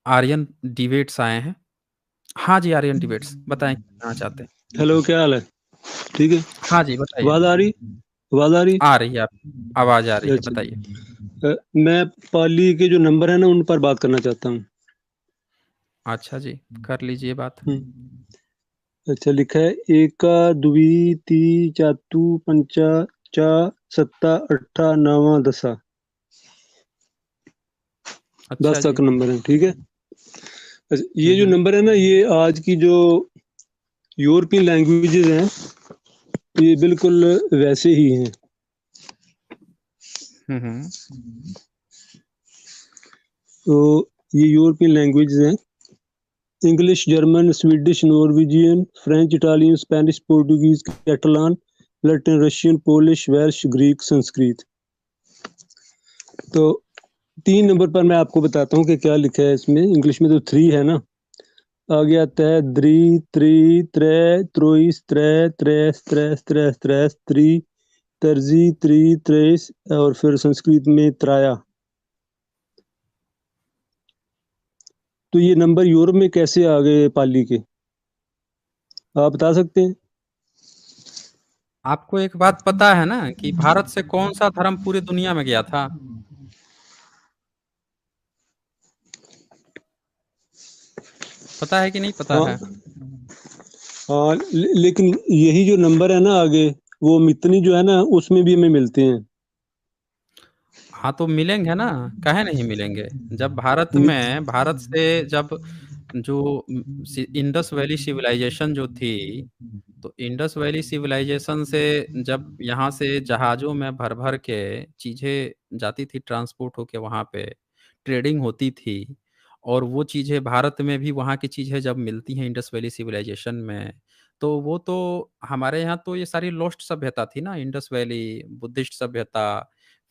Aryan debates आए हैं। हाँ जी, आर्यन डिबेट्स बताएँ क्या कहना चाहते हैं? हेलो, क्या हाल है? ठीक है। हाँ जी, बताइए। आवाज आ रही? आवाज आ रही? आ रही है, आवाज़ आ रही है, अच्छा। बताइए। मैं पाली के जो नंबर है ना उन पर बात करना चाहता हूँ। अच्छा जी, कर लीजिए बात। अच्छा, लिखा है एका द्वि ती चातु पंचा चा सत्ता अट्ठा नवा दसा। अच्छा 10 जी। तक नंबर है, ठीक है। अच्छा, ये जो हुँ। नंबर है ना, ये आज की जो यूरोपियन लैंग्वेजेस हैं, ये बिल्कुल वैसे ही हैं। हुँ। तो ये यूरोपियन लैंग्वेजेस हैं। English, German, Swedish, Norwegian, French, Italian, Spanish, Portuguese, Catalan, Latin, Russian, Polish, Welsh, Greek, Sanskrit. तो 3 नंबर पर मैं आपको बताता हूँ कि क्या लिखा है इसमें। इंग्लिश में तो 3 है ना। आगे आता है द्रि, त्रि, त्रे, त्रोइस, त्रे, त्रेस, त्रेस, त्रेस, त्रेस, त्रि, तर्जी, त्रि, त्रेस, और फिर संस्कृत में त्राया। तो ये नंबर यूरोप में कैसे आ गए पाली के, आप बता सकते हैं? आपको एक बात पता है ना कि भारत से कौन-सा धर्म पूरी दुनिया में गया था? पता है कि नहीं पता हाँ। है? हाँ, लेकिन यही जो नंबर है ना आगे, वो मितनी जो है ना उसमें भी हमें मिलते हैं। हाँ, तो मिलेंगे ना, काहे नहीं मिलेंगे? जब भारत से जब जो इंडस वैली सिविलाइजेशन जो थी, तो इंडस वैली सिविलाइजेशन से जब यहाँ से जहाज़ों में भर-भर के चीज़ें जाती थी ट्रांसपोर्ट होके वहाँ पे, ट्रेडिंग होती थी और वो चीज़ें भारत में भी वहाँ की चीज़ें जब मिलती हैं इंडस वैली सिविलाइजेशन में, तो वो तो हमारे यहाँ तो ये सारी लॉस्ट सभ्यता थी ना, इंडस वैली, बुद्धिस्ट सभ्यता,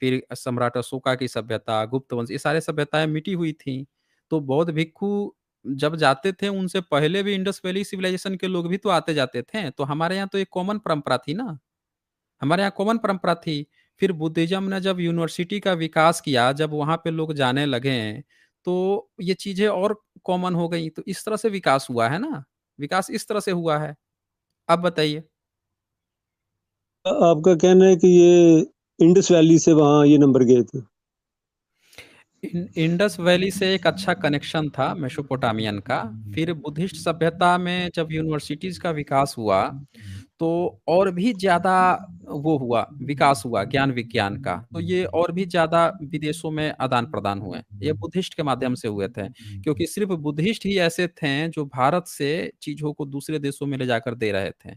फिर सम्राट अशोका की सभ्यता, गुप्त वंश, ये सारी सभ्यताएँ मिटी हुई थीं। तो बौद्ध भिक्षु जब जाते थे, उनसे पहले भी इंडस वैली सिविलाइजेशन के लोग भी तो आते-जाते थे। तो हमारे यहाँ तो एक कॉमन परंपरा थी ना, हमारे यहाँ कॉमन परंपरा थी। फिर बुद्धिज़्म ने जब यूनिवर्सिटी का विकास किया, जब वहाँ पे लोग जाने लगे, तो ये चीज़ें और कॉमन हो गई। तो इस तरह से विकास हुआ है ना, विकास इस तरह से हुआ है। अब बताइए? आपका कहना है कि ये इंडस वैली से वहाँ ये नंबर गए थे? इंडस वैली से एक अच्छा कनेक्शन था मेसोपोटामियन का। फिर बुद्धिस्ट सभ्यता में जब यूनिवर्सिटीज़ का विकास हुआ, तो और भी ज़्यादा वो हुआ, विकास हुआ ज्ञान-विज्ञान का। तो ये और भी ज़्यादा विदेशों में आदान-प्रदान हुए। ये बुद्धिस्ट के माध्यम से हुए थे, क्योंकि सिर्फ़ बुद्धिस्ट ही ऐसे थे जो भारत से चीज़ों को दूसरे देशों में ले जाकर दे रहे थे।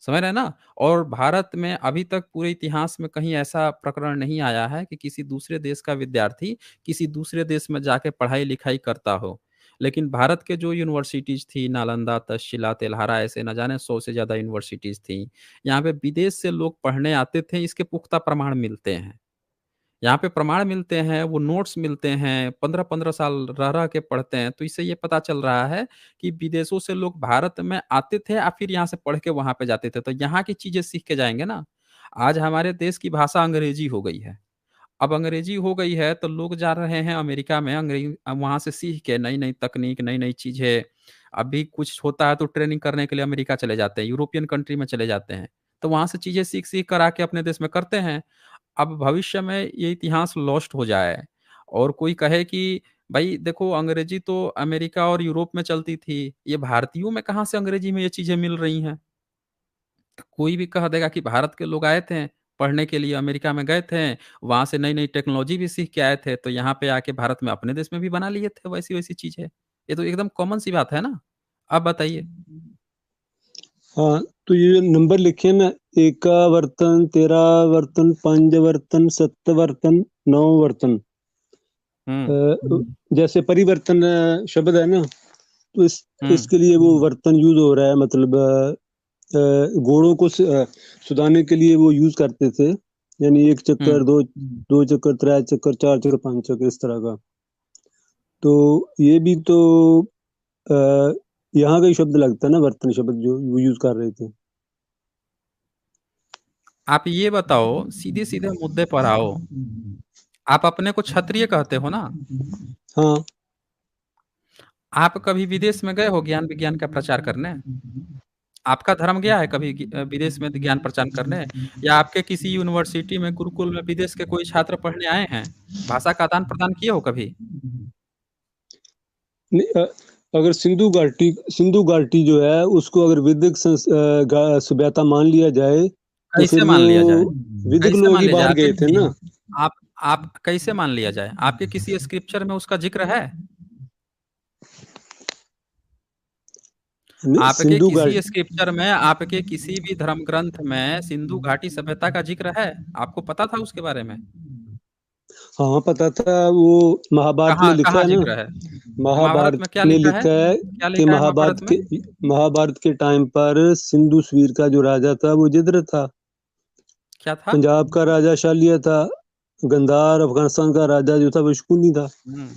समझ रहे हैं ना? और भारत में अभी तक पूरे इतिहास में कहीं ऐसा प्रकरण नहीं आया है कि किसी दूसरे देश का विद्यार्थी किसी दूसरे देश में जाके पढ़ाई-लिखाई करता हो। लेकिन भारत के जो यूनिवर्सिटीज़ थी, नालंदा, तक्षशिला, तेल्हारा, ऐसे न जाने 100 से ज़्यादा यूनिवर्सिटीज़ थी। यहाँ पे विदेश से लोग पढ़ने आते थे, इसके पुख्ता प्रमाण मिलते हैं। यहाँ पे प्रमाण मिलते हैं, वो नोट्स मिलते हैं, 15-15 साल रह-रह के पढ़ते हैं, तो इससे ये पता चल रहा है कि विदेशों से लोग भारत में आते थे और फिर यहाँ से पढ़ के वहाँ पे जाते थे, तो यहाँ की चीज़ें सीख के जाएँगे ना। आज हमारे देश की भाषा अंग्रेजी हो गई है। अब अंग्रेजी हो गई है, तो लोग जा रहे हैं अमेरिका में वहाँ से सीख के नई-नई तकनीक, नई-नई चीज़ें, अभी कुछ होता है तो ट्रेनिंग करने के लिए अमेरिका चले जाते हैं, यूरोपियन कंट्री में चले जाते हैं। तो वहाँ से चीज़ें सीख-सीख कर आके अपने देश में करते हैं। अब भविष्य में ये इतिहास लॉस्ट हो जाए और कोई कहे कि भाई देखो अंग्रेजी तो अमेरिका और यूरोप में चलती थी, ये भारतीयों में कहाँ से अंग्रेजी में ये चीज़ें मिल रही हैं? कोई भी कह देगा कि भारत के लोग आए थे, पढ़ने के लिए अमेरिका में गए थे, वहाँ से नई-नई टेक्नोलॉजी भी सीख के आए थे, तो यहाँ पे आके भारत में अपने देश में भी बना लिए थे वैसी-वैसी चीज़ें। ये तो एकदम कॉमन सी बात है ना? अब बताइए? हाँ, तो ये जो नंबर लिखे हैं ना, एकावर्तन, तेरावर्तन, पंचवर्तन, सत्वर्तन, नववर्तन। हुँ, अ, जैसे परिवर्तन शब्द है ना, तो हुँ, इसके लिए वो वर्तन यूज हो रहा है, मतलब घोड़ों को सुधारने के लिए वो यूज करते थे। यानी एक हुँ। चक्कर, दो चक्कर, त्रै चक्कर, चार चक्कर, पांच चक्कर, इस तरह का। तो ये भी तो अ, यहाँ का ही शब्द लगता है ना, वर्तन शब्द जो वो यूज कर रहे थे। आप ये बताओ, सीधे-सीधे मुद्दे पर आओ। आप अपने को क्षत्रिय कहते हो ना? हाँ। आप कभी विदेश में गए हो ज्ञान विज्ञान का प्रचार करने? आपका धर्म गया है कभी विदेश में ज्ञान प्रचार करने? या आपके किसी यूनिवर्सिटी में, गुरुकुल में विदेश के कोई छात्र पढ़ने आए हैं? भाषा का आदान-प्रदान किए हो कभी? नहीं, अगर सिंधु घाटी जो है उसको अगर सभ्यता मान लिया जाए तो कैसे फिर मान वो लिया जाए? वैदिक कैसे लोग मान ही लिया जाए? बाहर आपके गए थे किसी ना। आप आप कैसे मान लिया जाए? आपके किसी स्क्रिप्चर में उसका ज़िक्र है? आपके सिंधु किसी घाटी, स्क्रिप्चर में, आपके किसी भी धर्म ग्रंथ में सिंधु घाटी सभ्यता का ज़िक्र है? आपको पता था उसके बारे में? हाँ पता था, वो महाभारत में कहाँ लिखा कहाँ है ना। ज़िक्र है? महाभारत महाभारत में क्या में लिखा है? लिखा है क्या कि लिखा है महाभारत में? महाभारत के टाइम पर सिंधु स्वीर का जो राजा था वो जिद्र था। क्या था? पंजाब का राजा शालिया था। गंधार अफगानिस्तान का राजा जो था वो शकुनी था। हुँ।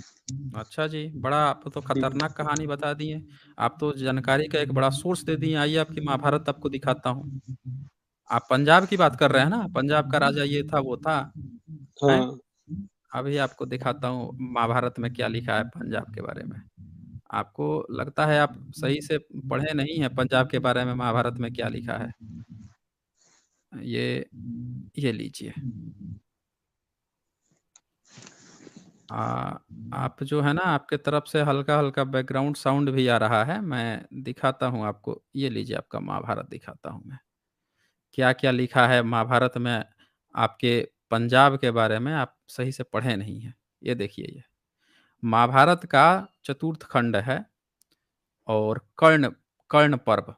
अच्छा जी, बड़ा आप तो खतरनाक कहानी बता दिए। आप तो जानकारी का एक बड़ा सोर्स दे दिए। आइए आपकी महाभारत आपको दिखाता हूँ। आप पंजाब की बात कर रहे हैं ना? पंजाब का राजा ये था, वो था, हैं? हाँ अभी आपको दिखाता हूँ महाभारत में क्या लिखा है पंजाब के बारे में। आपको लगता है आप सही से पढ़े नहीं हैं पंजाब के बारे में, महाभारत में क्या लिखा है। ये ये लीजिए। आप जो है ना, आपके तरफ से हल्का-हल्का बैकग्राउंड साउंड भी आ रहा है। मैं दिखाता हूँ आपको। ये लीजिए आपका महाभारत दिखाता हूँ मैं। क्या-क्या लिखा है महाभारत में आपके पंजाब के बारे में, आप सही से पढ़े नहीं हैं। ये देखिए ये। महाभारत का चतुर्थ खंड है और कर्ण कर्ण पर्व।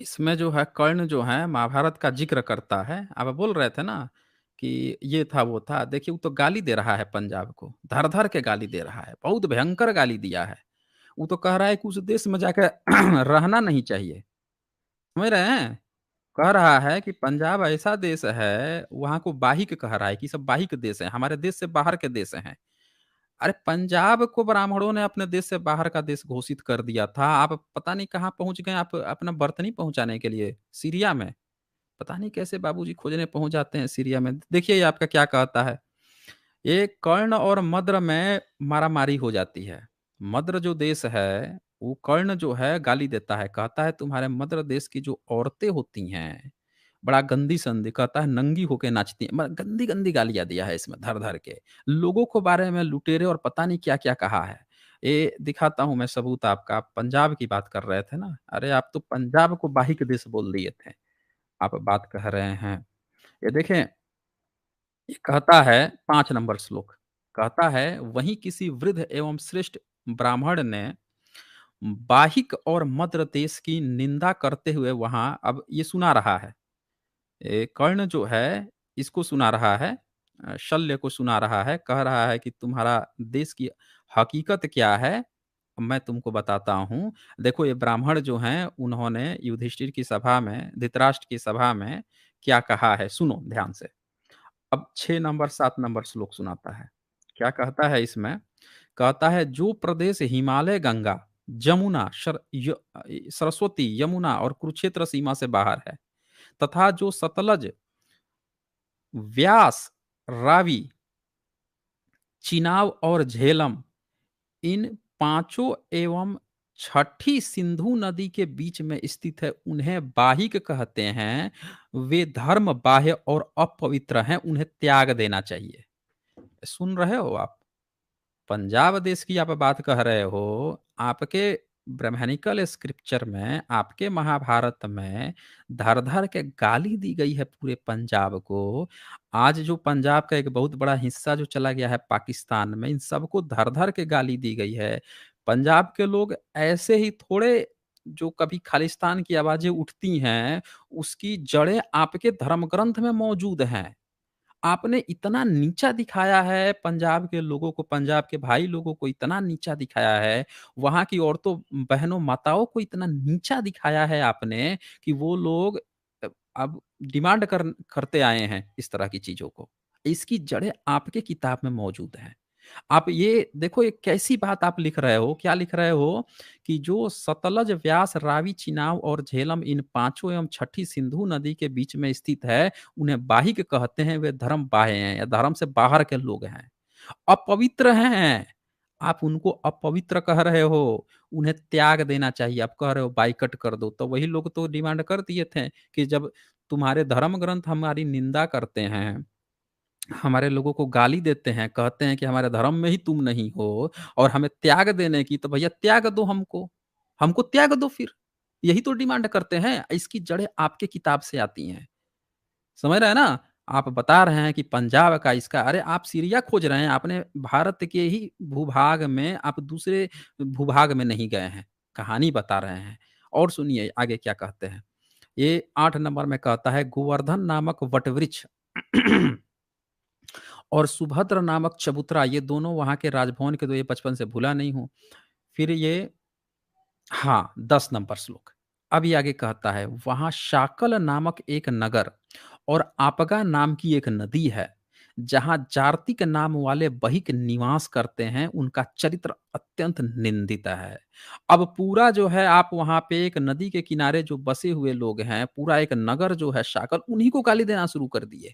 इसमें जो है कर्ण जो है महाभारत का ज़िक्र करता है। आप बोल रहे थे ना कि ये था, वो था। देखिए वो तो गाली दे रहा है पंजाब को, धर-धर के गाली दे रहा है। बहुत भयंकर गाली दिया है। वो तो कह रहा है कि उस देश में जाके रहना नहीं चाहिए। समझ रहे हैं? कह रहा है कि पंजाब ऐसा देश है, वहाँ को बाहिक कह रहा है कि सब बाहिक देश हैं, हमारे देश से बाहर के देश हैं। अरे पंजाब को ब्राह्मणों ने अपने देश से बाहर का देश घोषित कर दिया था। आप पता नहीं कहाँ पहुँच गए, आप अपना बर्तनी पहुँचाने के लिए, सीरिया में। पता नहीं कैसे बाबूजी खोजने पहुँच जाते हैं सीरिया में। देखिए ये आपका क्या कहता है। ये कर्ण और मद्र में मारामारी हो जाती है। मद्र जो देश है, वो कर्ण जो है गाली देता है, कहता है तुम्हारे मद्र देश की जो औरतें होती हैं, बड़ा गंदी संधि, कहता है नंगी होके नाचती हैं। गंदी-गंदी गालियाँ दिया है इसमें धर-धर के। लोगों को बारे में लुटेरे और पता नहीं क्या-क्या कहा है। ये दिखाता हूँ मैं सबूत आपका। आप पंजाब की बात कर रहे थे ना? अरे आप तो पंजाब को बाहिक देश बोल दिए थे। आप बात कह रहे हैं। ये देखें, ये कहता है 5 नंबर श्लोक, कहता है वहीं किसी वृद्ध एवं श्रेष्ठ ब्राह्मण ने बाहिक और मद्र देश की निंदा करते हुए वहाँ अब ये सुना रहा है। कर्ण जो है इसको सुना रहा है, शल्य को सुना रहा है, कह रहा है कि तुम्हारा देश की हकीकत क्या है, मैं तुमको बताता हूँ। देखो ये ब्राह्मण जो हैं उन्होंने युधिष्ठिर की सभा में, धृतराष्ट्र की सभा में क्या कहा है, सुनो ध्यान से। अब 6 नंबर 7 नंबर श्लोक सुनाता है। क्या कहता है इसमें? कहता है जो प्रदेश हिमालय, गंगा, जमुना, सरस्वती, यमुना और कुरुक्षेत्र सीमा से बाहर है, तथा जो सतलज, व्यास, रावी, चिनाब और झेलम, इन पांचों एवं छठी सिंधु नदी के बीच में स्थित है, उन्हें बाहिक कहते हैं। वे धर्म बाह्य और अपवित्र हैं, उन्हें त्याग देना चाहिए। सुन रहे हो आप? पंजाब देश की आप बात कह रहे हो, आपके ब्राह्मणिकल स्क्रिप्चर में, आपके महाभारत में धर-धर के गाली दी गई है पूरे पंजाब को। आज जो पंजाब का एक बहुत बड़ा हिस्सा जो चला गया है पाकिस्तान में, इन सबको धर-धर के गाली दी गई है। पंजाब के लोग ऐसे ही थोड़े, जो कभी खालिस्तान की आवाज़ें उठती हैं, उसकी जड़ें आपके धर्म ग्रंथ में मौजूद हैं। आपने इतना नीचा दिखाया है पंजाब के लोगों को, पंजाब के भाई लोगों को इतना नीचा दिखाया है, वहाँ की औरतों, बहनों, माताओं को इतना नीचा दिखाया है आपने कि वो लोग अब डिमांड करते आए हैं इस तरह की चीज़ों को। इसकी जड़ें आपके किताब में मौजूद हैं। आप ये देखो ये कैसी बात आप लिख रहे हो, क्या लिख रहे हो कि जो सतलज, व्यास, रावी, चिनाब और झेलम इन पाँचों एवं छठी सिंधु नदी के बीच में स्थित है, उन्हें बाहिक कहते हैं, वे धर्म बाह्य हैं या धर्म से बाहर के लोग हैं, अपवित्र हैं। आप उनको अपवित्र कह रहे हो, उन्हें त्याग देना चाहिए, आप कह रहे हो बाइकआउट कर दो, तो वही लोग तो डिमांड कर दिए थे कि जब तुम्हारे धर्म ग्रंथ हमारी निंदा करते हैं, हमारे लोगों को गाली देते हैं, कहते हैं कि हमारे धर्म में ही तुम नहीं हो और हमें त्याग देने की, तो भैया त्याग दो हमको त्याग दो फिर। यही तो डिमांड करते हैं, इसकी जड़ें आपके किताब से आती हैं। समझ रहे हैं ना? आप बता रहे हैं कि पंजाब का इसका, अरे आप सीरिया खोज रहे हैं, आपने भारत के ही भूभाग में, आप दूसरे भूभाग में नहीं गए हैं, कहानी बता रहे हैं। और सुनिए आगे क्या कहते हैं, ये 8 नंबर में कहता है गोवर्धन नामक वटवृक्ष और सुभद्र नामक चबूतरा, ये दोनों वहाँ के राजभवन के, तो ये बचपन से भूला नहीं हूँ। फिर ये हाँ, 10 नंबर श्लोक। अब ये आगे कहता है, वहाँ शाकल नामक एक नगर और आपगा नाम की एक नदी है, जहाँ जार्तिक नाम वाले बहिक निवास करते हैं, उनका चरित्र अत्यंत निंदित है। अब पूरा जो है आप वहाँ पे एक नदी के किनारे जो बसे हुए लोग हैं, पूरा एक नगर जो है शाकल, उन्हीं को गाली देना शुरू कर दिए।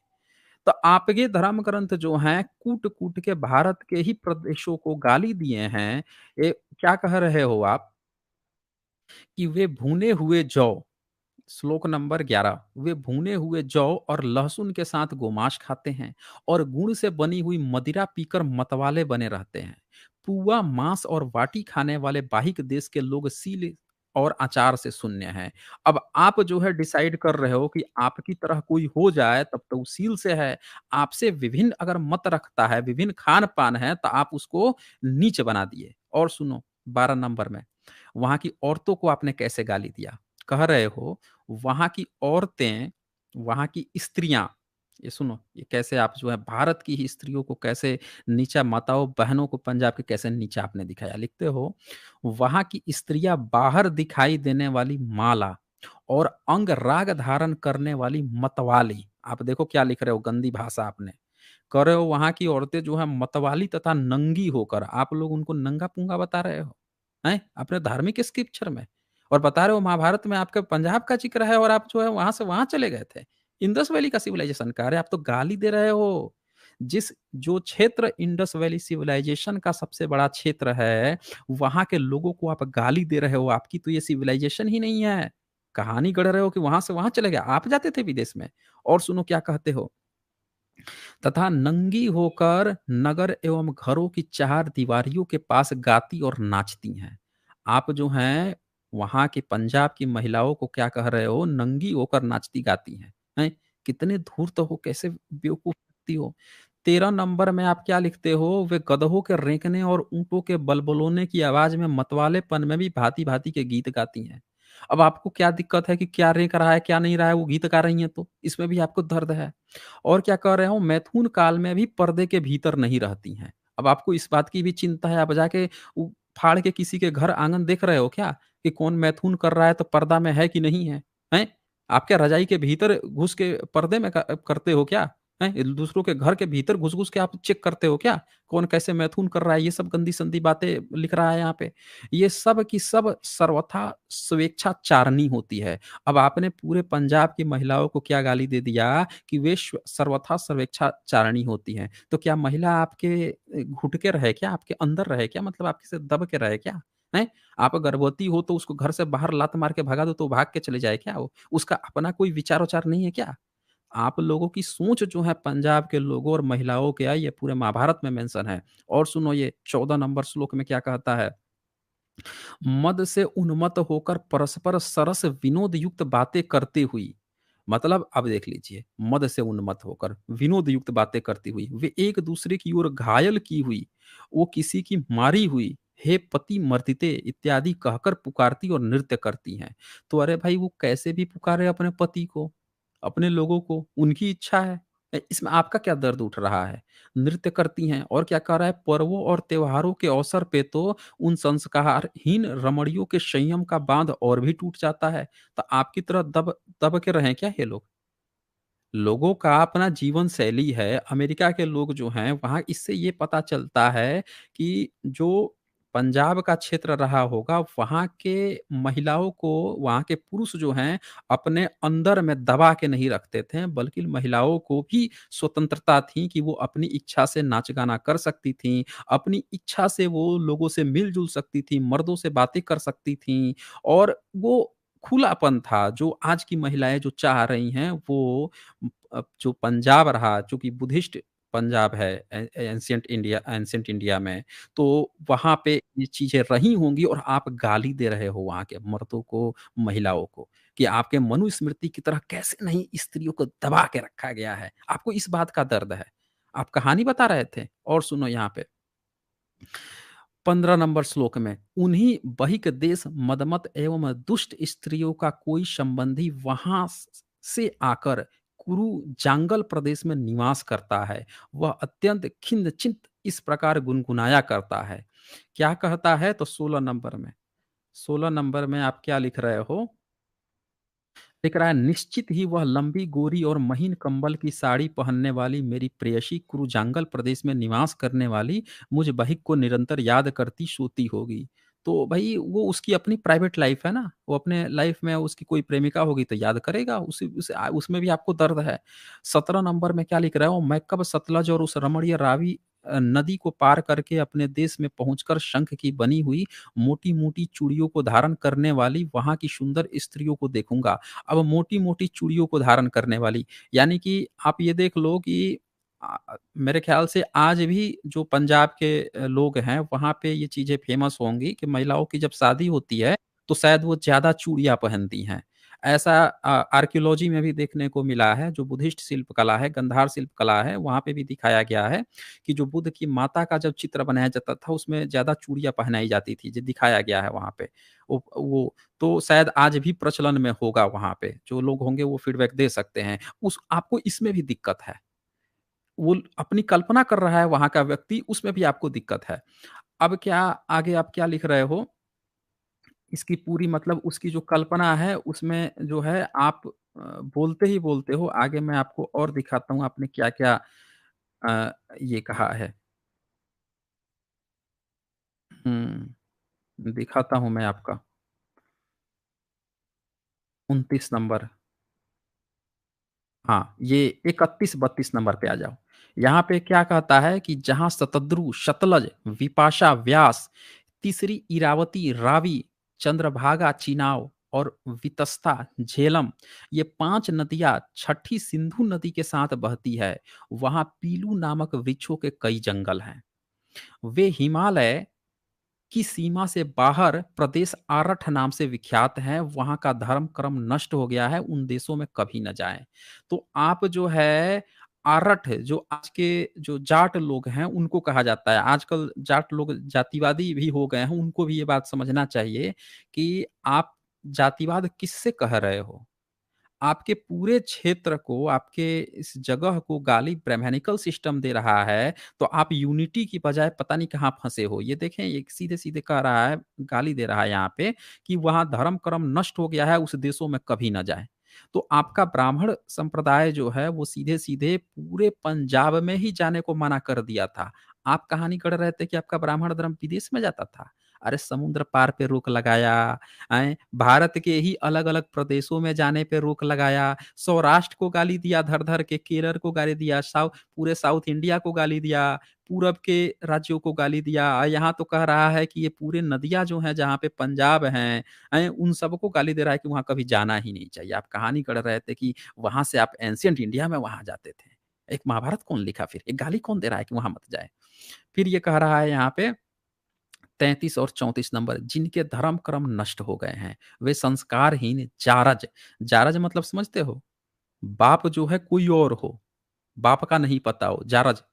तो आपके धर्म ग्रंथ जो हैं, कूट-कूट के भारत के ही प्रदेशों को गाली दिए हैं। ये क्या कह रहे हो आप? कि वे भुने हुए जौ, श्लोक नंबर 11, वे भुने हुए जौ और लहसुन के साथ गोमांस खाते हैं और गुड़ से बनी हुई मदिरा पीकर मतवाले बने रहते हैं। पुआ, मांस और बाटी खाने वाले बाहिक देश के लोग सील और अचार से शून्य हैं। अब आप जो है डिसाइड कर रहे हो कि आपकी तरह कोई हो जाए तब तो वो सील से है। आपसे विभिन्न अगर मत रखता है, विभिन्न खान-पान है, तो आप उसको नीच बना दिए। और सुनो 12 नंबर में, वहाँ की औरतों को आपने कैसे गाली दिया? कह रहे हो वहाँ की औरतें, वहाँ की स्त्रियाँ, ये सुनो, ये कैसे आप जो है भारत की ही स्त्रियों को कैसे नीचा, माताओं, बहनों को पंजाब के कैसे नीचा आपने दिखाया। लिखते हो, वहाँ की स्त्रियाँ बाहर दिखाई देने वाली माला और अंग राग धारण करने वाली मतवाली। आप देखो क्या लिख रहे हो, गंदी भाषा आपने। कह रहे हो वहाँ की औरतें जो है मतवाली तथा नंगी होकर, आप लोग उनको नंगा-पूंगा बता रहे हो, हैं? अपने धार्मिक स्क्रिप्चर में। और बता रहे हो महाभारत में आपके पंजाब का ज़िक्र है और आप जो है वहाँ से वहाँ चले गए थे। इंडस वैली का सिविलाइज़ेशन का, अरे आप तो गाली दे रहे हो। जिस जो क्षेत्र इंडस वैली सिविलाइज़ेशन का सबसे बड़ा क्षेत्र है, वहाँ के लोगों को आप गाली दे रहे हो, आपकी तो ये सिविलाइज़ेशन ही नहीं है। कहानी गढ़ रहे हो कि वहाँ से वहाँ चले गए, आप जाते थे विदेश में। और सुनो क्या कहते हो, तथा नंगी होकर नगर एवं घरों की चार दीवारियों के पास गाती और नाचती हैं। आप जो हैं वहाँ की पंजाब की महिलाओं को क्या कह रहे हो, नंगी होकर नाचती गाती हैं। हैं? कितने धूर्त हो, कैसे बेवकूफ लगती हो। 13 नंबर में आप क्या लिखते हो, वे गधों के रेंकने और ऊँटों के बलबलोने की आवाज़ में मतवालेपन में भी भाँति-भाँति के गीत गाती हैं। अब आपको क्या दिक्कत है कि क्या रेंक रहा है, क्या नहीं रहा है, वो गीत गा रही हैं तो, इसमें भी आपको दर्द है। और क्या कह रहे हो, मैथुन काल में भी पर्दे के भीतर नहीं रहती हैं। अब आपको इस बात की भी चिंता है, आप जाके फाड़ के किसी के घर आंगन देख रहे हो क्या कि कौन मैथुन कर रहा है तो पर्दा में है कि नहीं है? हैं? आप क्या रजाई के भीतर घुस के पर्दे में करते हो क्या? हैं? दूसरों के घर के भीतर घुस-घुस के आप चेक करते हो क्या? कौन कैसे मैथुन कर रहा है? ये सब गंदी-संदी बातें लिख रहा है यहाँ पे। ये सब की सब सर्वथा स्वेच्छाचारिणी होती है। अब आपने पूरे पंजाब की महिलाओं को क्या गाली दे दिया कि वे सर्वथा सर्वेक्षाचारिणी होती हैं। तो क्या महिला आपके घुट के रहे क्या? आपके अंदर रहे क्या? मतलब आपके से दब के रहे क्या? हैं? आप गर्भवती हो तो उसको घर से बाहर लात मार के भगा दो तो वो भाग के चले जाए क्या वो? उसका अपना कोई विचार-विचार नहीं है क्या? आप लोगों की सोच जो है पंजाब के लोगों और महिलाओं के ये पूरे महाभारत में मेंशन है। और सुनो ये 14 नंबर श्लोक में क्या कहता है? मद से उन्मत्त होकर परस्पर सरस विनोद युक्त बातें करती हुई, मतलब अब देख लीजिए, मद से उन्मत्त होकर विनोद युक्त बातें करती हुई वे एक दूसरे की ओर घायल की हुई, वो किसी की मारी हुई, हे पति मर्दिते इत्यादि कहकर पुकारती और नृत्य करती हैं। तो अरे भाई वो कैसे भी पुकारे अपने पति को, अपने लोगों को, उनकी इच्छा है। इसमें आपका क्या दर्द उठ रहा है? नृत्य करती हैं और क्या कह रहा है, पर्वों और त्योहारों के अवसर पे तो उन संस्कारहीन रमणियों के संयम का बांध और भी टूट जाता है। तो आपकी तरह दब दब के रहें क्या ये लोग? लोगों का अपना जीवन शैली है। अमेरिका के लोग जो हैं वहाँ इससे ये पता चलता है कि जो पंजाब का क्षेत्र रहा होगा, वहाँ के महिलाओं को, वहाँ के पुरुष जो हैं, अपने अंदर में दबा के नहीं रखते थे, बल्कि महिलाओं को भी स्वतंत्रता थी कि वो अपनी इच्छा से नाच-गाना कर सकती थीं, अपनी इच्छा से वो लोगों से मिल-जुल सकती थीं, मर्दों से बातें कर सकती थीं और वो खुलापन था, जो आज की महिलाएँ जो चाह रही हैं, वो जो पंजाब रहा, चूँकि बुद्धिस्ट पंजाब है एंशिएंट इंडिया में, तो वहाँ पे ये चीज़ें रही होंगी और आप गाली दे रहे हो वहाँ के मर्दों को, महिलाओं को, कि आपके मनुस्मृति की तरह कैसे नहीं स्त्रियों को दबा के रखा गया है। आपको इस बात का दर्द है। आप कहानी बता रहे थे और सुनो यहाँ पे 15 नंबर श्लोक में, "उन्हीं बहिक देश मदमत एवं दुष्ट स्त्रियों का कोई संबंधी वहाँ से आकर कुरु जांगल प्रदेश में निवास करता है। वह अत्यंत खिन्न-चित्त इस प्रकार गुनगुनाया करता है।" क्या कहता है? तो 16 नंबर में। 16 नंबर में आप क्या लिख रहे हो? लिख रहा है, निश्चित ही वह लंबी गोरी और महीन कंबल की साड़ी पहनने वाली मेरी प्रेयसी कुरुजांगल प्रदेश में निवास करने वाली मुझ बहिक को निरंतर याद करती सोती होगी। तो भई वो उसकी अपनी प्राइवेट लाइफ़ है ना, वो अपने लाइफ़ में उसकी कोई प्रेमिका होगी तो याद करेगा, उसमें भी आपको दर्द है। 17 नंबर में क्या लिख रहा है, वो मैं कब सतलज और उस रमणीय रावी नदी को पार करके अपने देश में पहुँचकर शंख की बनी हुई मोटी-मोटी चूड़ियों को धारण करने वाली वहाँ की सुंदर स्त्रियों को देखूँगा। अब मोटी-मोटी चूड़ियों को धारण करने वाली, यानी कि आप ये देख लो कि मेरे ख़्याल से आज भी जो पंजाब के लोग हैं, वहाँ पे ये चीज़ें फ़ेमस होंगी कि महिलाओं की जब शादी होती है, तो शायद वो ज़्यादा चूड़ियाँ पहनती हैं। ऐसा आर्कियोलॉजी में भी देखने को मिला है, जो बुद्धिस्ट शिल्पकला है, गंधार शिल्पकला है, वहाँ पे भी दिखाया गया है कि जो बुद्ध की माता का जब चित्र बनाया जाता था, उसमें ज़्यादा चूड़ियाँ पहनाई जाती थी, जो दिखाया गया है वहाँ पे। वो तो शायद आज भी प्रचलन में होगा वहाँ पे, जो लोग होंगे वो फीडबैक दे सकते हैं। उस आपको इसमें भी दिक्कत है। वो अपनी कल्पना कर रहा है वहाँ का व्यक्ति, उसमें भी आपको दिक्कत है। अब क्या आगे आप क्या लिख रहे हो? इसकी पूरी मतलब उसकी जो कल्पना है उसमें जो है आप बोलते ही बोलते हो, आगे मैं आपको और दिखाता हूँ आपने क्या-क्या ये कहा है। दिखाता हूँ मैं आपका 29 नंबर। हाँ, ये 31-32 नंबर पे आ जाओ। यहाँ पे क्या कहता है कि जहाँ शतद्रु, सतलज, विपाशा, व्यास, तीसरी इरावती, रावी, चंद्रभागा, चिनाव और वितस्ता, झेलम ये 5 नदियाँ छठी सिंधु नदी के साथ बहती है। वहाँ पीलू नामक वृक्षों के कई जंगल हैं। वे हिमालय की सीमा से बाहर प्रदेश आरठ नाम से विख्यात है, वहाँ का धर्म-कर्म नष्ट हो गया है, उन देशों में कभी ना जाएँ। तो आप जो है आरठ जो आज के जो जाट लोग हैं, उनको कहा जाता है। आजकल जाट लोग जातिवादी भी हो गए हैं, उनको भी ये बात समझना चाहिए कि आप जातिवाद किससे कह रहे हो? आपके पूरे क्षेत्र को, आपके इस जगह को गाली ब्राह्मणिकल सिस्टम दे रहा है, तो आप यूनिटी की बजाय पता नहीं कहाँ फँसे हो। ये देखें, ये सीधे-सीधे कह रहा है, गाली दे रहा है यहाँ पे कि वहाँ धर्म-कर्म नष्ट हो गया है, उस देशों में कभी ना जाएँ। तो आपका ब्राह्मण संप्रदाय जो है, वो सीधे-सीधे पूरे पंजाब में ही जाने को मना कर दिया था। आप कहानी गढ़ रहे थे कि आपका ब्राह्मण धर्म विदेश में जाता था। अरे समुद्र पार पे रोक लगाया, भारत के ही अलग-अलग प्रदेशों में जाने पे रोक लगाया, सौराष्ट्र को गाली दिया धर-धर के, केरल को गाली दिया, पूरे साउथ इंडिया को गाली दिया, पूरब के राज्यों को गाली दिया। यहाँ तो कह रहा है कि ये पूरे नदियाँ जो हैं जहाँ पे पंजाब उन सबको गाली दे रहा है कि वहाँ कभी जाना ही नहीं चाहिए। आप कहानी गढ़ रहे थे कि वहाँ से आप एंशिएंट इंडिया में वहाँ जाते थे। एक महाभारत कौन लिखा फिर? एक गाली कौन दे रहा है कि वहाँ मत जाएँ? फिर ये कह रहा है यहाँ पे 33 और 34 नंबर, जिनके धर्म कर्म नष्ट हो गए हैं, वे संस्कारहीन जारज, जारज मतलब समझते हो? बाप जो है कोई और हो, बाप का नहीं पता हो, जारज।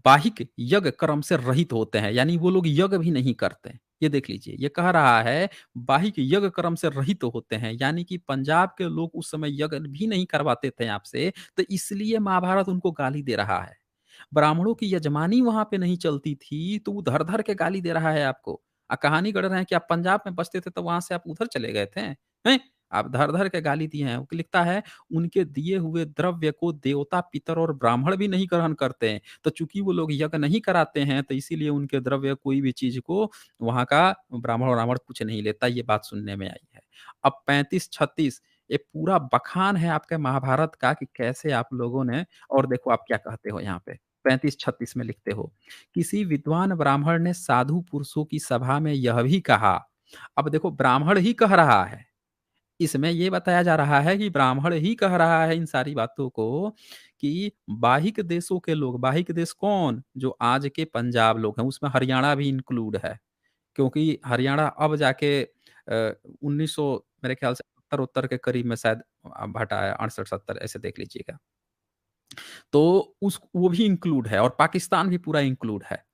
बाहिक यज्ञ कर्म से रहित होते हैं, यानी वो लोग यज्ञ भी नहीं करते। ये देख लीजिए, ये कह रहा है बाहिक यज्ञ कर्म से रहित होते हैं, यानी कि पंजाब के लोग उस समय यज्ञ भी नहीं करवाते थे आपसे, तो इसलिए महाभारत उनको गाली दे रहा है। ब्राह्मणों की यजमानी वहाँ पे नहीं चलती थी, तो वो धर-धर के गाली दे रहा है आपको। कहानी गढ़ रहे हैं कि आप पंजाब में बसते थे, तो वहाँ से आप उधर चले गए थे, हैं? आप धर-धर के गाली दिए हैं। वो लिखता है, उनके दिए हुए द्रव्य को देवता, पितर और ब्राह्मण भी नहीं ग्रहण करते हैं। तो चूँकि वो लोग यज्ञ नहीं कराते हैं, तो इसीलिए उनके द्रव्य कोई भी चीज़ को वहाँ का ब्राह्मण-वाह्मण कुछ नहीं लेता, ये बात सुनने में आई है। अब 35-36 ये पूरा बखान है आपके महाभारत का कि कैसे आप लोगों ने, और देखो आप क्या कहते हो यहाँ पे, 35-36 में लिखते हो, किसी विद्वान ब्राह्मण ने साधु पुरुषों की सभा में यह भी कहा। अब देखो ब्राह्मण ही कह रहा है। इसमें ये बताया जा रहा है कि ब्राह्मण ही कह रहा है इन सारी बातों को कि बाहिक देशों के लोग, बाहिक देश कौन? जो आज के पंजाब लोग हैं, उसमें हरियाणा भी इंक्लूड है। क्योंकि हरियाणा अब जाके 1900 मेरे ख्याल से 70-उत्तर के करीब में शायद हटा है, 68-70 ऐसे देख लीजिएगा। तो उस वो भी इंक्लूड है और पाकिस्तान भी पूरा इंक्लूड है।